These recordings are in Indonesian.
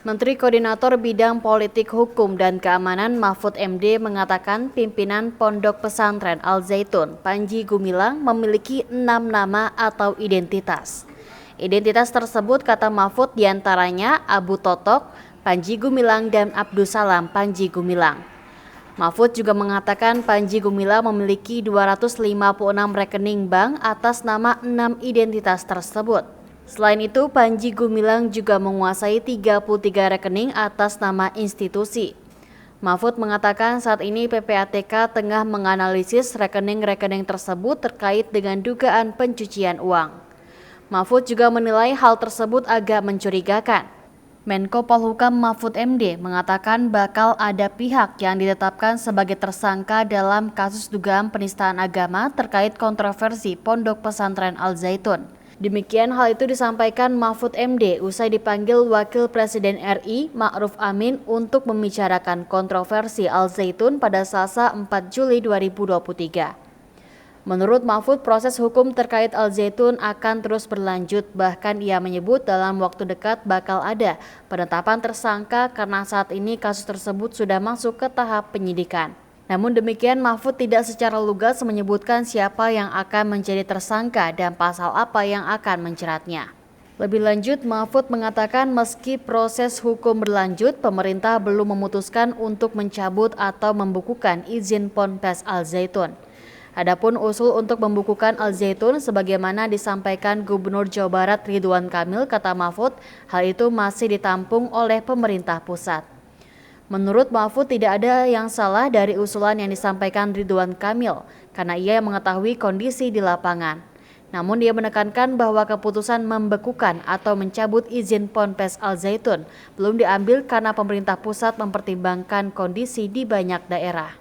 Menteri Koordinator Bidang Politik Hukum dan Keamanan Mahfud MD mengatakan pimpinan Pondok Pesantren Al Zaitun, Panji Gumilang, memiliki 6 nama atau identitas. Identitas tersebut, kata Mahfud, diantaranya Abu Totok, Panji Gumilang, dan Abdussalam Panji Gumilang. Mahfud juga mengatakan Panji Gumilang memiliki 256 rekening bank atas nama 6 identitas tersebut. Selain itu, Panji Gumilang juga menguasai 33 rekening atas nama institusi. Mahfud mengatakan saat ini PPATK tengah menganalisis rekening-rekening tersebut terkait dengan dugaan pencucian uang. Mahfud juga menilai hal tersebut agak mencurigakan. Menko Polhukam Mahfud MD mengatakan bakal ada pihak yang ditetapkan sebagai tersangka dalam kasus dugaan penistaan agama terkait kontroversi Pondok Pesantren Al Zaitun. Demikian hal itu disampaikan Mahfud MD usai dipanggil Wakil Presiden RI Ma'ruf Amin untuk membicarakan kontroversi Al Zaitun pada Selasa 4 Juli 2023. Menurut Mahfud, proses hukum terkait Al Zaitun akan terus berlanjut, bahkan ia menyebut dalam waktu dekat bakal ada penetapan tersangka karena saat ini kasus tersebut sudah masuk ke tahap penyidikan. Namun demikian, Mahfud tidak secara lugas menyebutkan siapa yang akan menjadi tersangka dan pasal apa yang akan menjeratnya. Lebih lanjut, Mahfud mengatakan meski proses hukum berlanjut, pemerintah belum memutuskan untuk mencabut atau membukukan izin Ponpes Al Zaitun. Adapun usul untuk membukukan Al Zaitun sebagaimana disampaikan Gubernur Jawa Barat Ridwan Kamil, kata Mahfud, hal itu masih ditampung oleh pemerintah pusat. Menurut Mahfud, tidak ada yang salah dari usulan yang disampaikan Ridwan Kamil karena ia mengetahui kondisi di lapangan. Namun dia menekankan bahwa keputusan membekukan atau mencabut izin Ponpes Al Zaitun belum diambil karena pemerintah pusat mempertimbangkan kondisi di banyak daerah.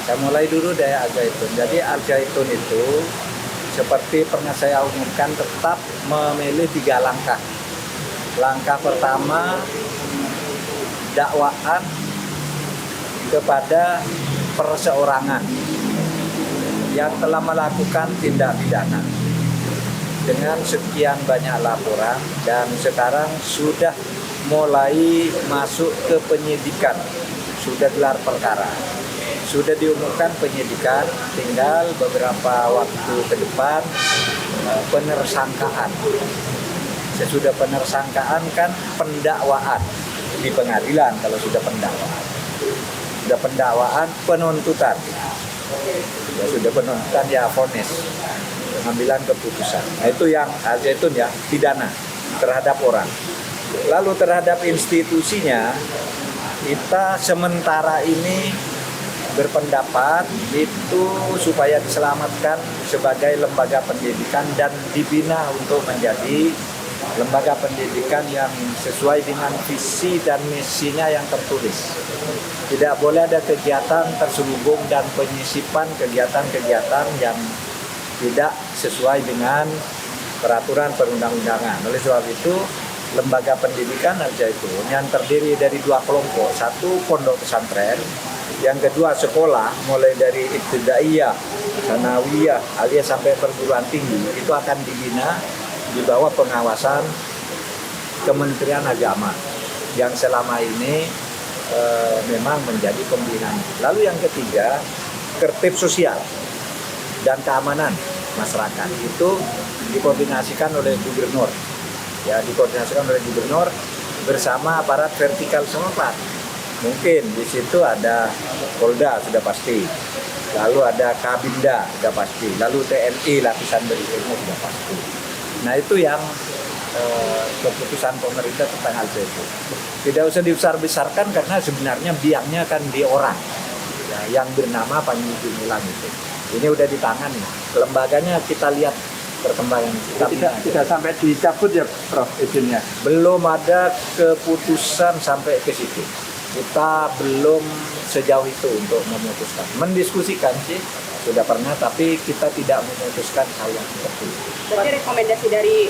Saya mulai dulu dari Al Zaitun. Jadi Al Zaitun itu seperti pernah saya umumkan tetap memilih 3 langkah. Langkah pertama, dakwaan kepada perseorangan yang telah melakukan tindak pidana dengan sekian banyak laporan dan sekarang sudah mulai masuk ke penyidikan, sudah gelar perkara, sudah diumumkan penyidikan, tinggal beberapa waktu ke depan penersangkaan. Sesudah penersangkaan kan pendakwaan di pengadilan kalau sudah pendakwaan. Sudah pendakwaan, penuntutan. Ya sudah penuntutan, ya vonis, pengambilan keputusan. Nah itu yang Al Zaitun ya, pidana terhadap orang. Lalu terhadap institusinya, kita sementara ini berpendapat itu supaya diselamatkan sebagai lembaga pendidikan dan dibina untuk menjadi lembaga pendidikan yang sesuai dengan visi dan misinya yang tertulis. Tidak boleh ada kegiatan terselubung dan penyisipan kegiatan-kegiatan yang tidak sesuai dengan peraturan perundang-undangan. Oleh sebab itu, lembaga pendidikan Al Zaitun yang terdiri dari 2 kelompok, satu pondok pesantren, yang kedua sekolah, mulai dari ibtidaiyah, sanawiyah, alias sampai perguruan tinggi, itu akan dibina di bawah pengawasan Kementerian Agama yang selama ini memang menjadi pembinaan. Lalu yang ketiga, tertib sosial dan keamanan masyarakat itu dikoordinasikan oleh gubernur. Ya, dikoordinasikan oleh gubernur bersama aparat vertikal setempat. Mungkin di situ ada Polda sudah pasti, lalu ada Kabinda sudah pasti, lalu TNI lapisan berikutnya sudah pasti. Nah itu yang keputusan pemerintah tentang Al Zaitun. Tidak usah dibesar-besarkan karena sebenarnya biangnya kan di orang ya, yang bernama Panji Gumilang itu. Ini udah di tangan ya. Lembaganya kita lihat perkembangan. Tidak sampai dicabut ya Prof izinnya? Belum ada keputusan sampai ke situ. Kita belum sejauh itu untuk memutuskan. Mendiskusikan sih sudah pernah, tapi kita tidak memutuskan hal yang seperti itu. Berarti rekomendasi dari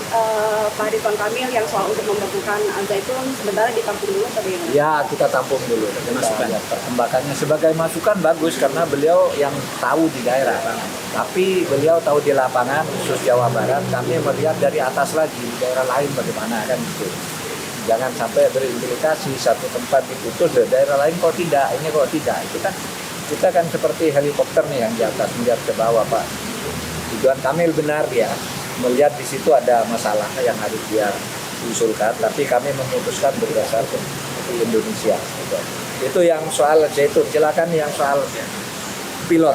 Pak Ridwan Kamil yang soal untuk membekukan Al Zaitun sebenarnya ditampung dulu atau bagaimana? Ya, kita tampung dulu. Kita lihat perkembangannya. Sebagai masukan bagus karena beliau yang tahu di daerah. Tapi beliau tahu di lapangan, khusus Jawa Barat. Kami melihat dari atas lagi, di daerah lain bagaimana kan gitu. Jangan sampai berimplikasi satu tempat diputus, daerah lain kok tidak, ini kok tidak. Itu kan kita kan seperti helikopter nih yang di atas melihat ke bawah, Pak. Ridwan Kamil benar ya, melihat di situ ada masalah yang harus dia usulkan, tapi kami memutuskan berdasarkan Indonesia. Itu yang soal Zaitun. Silakan yang soal pilot.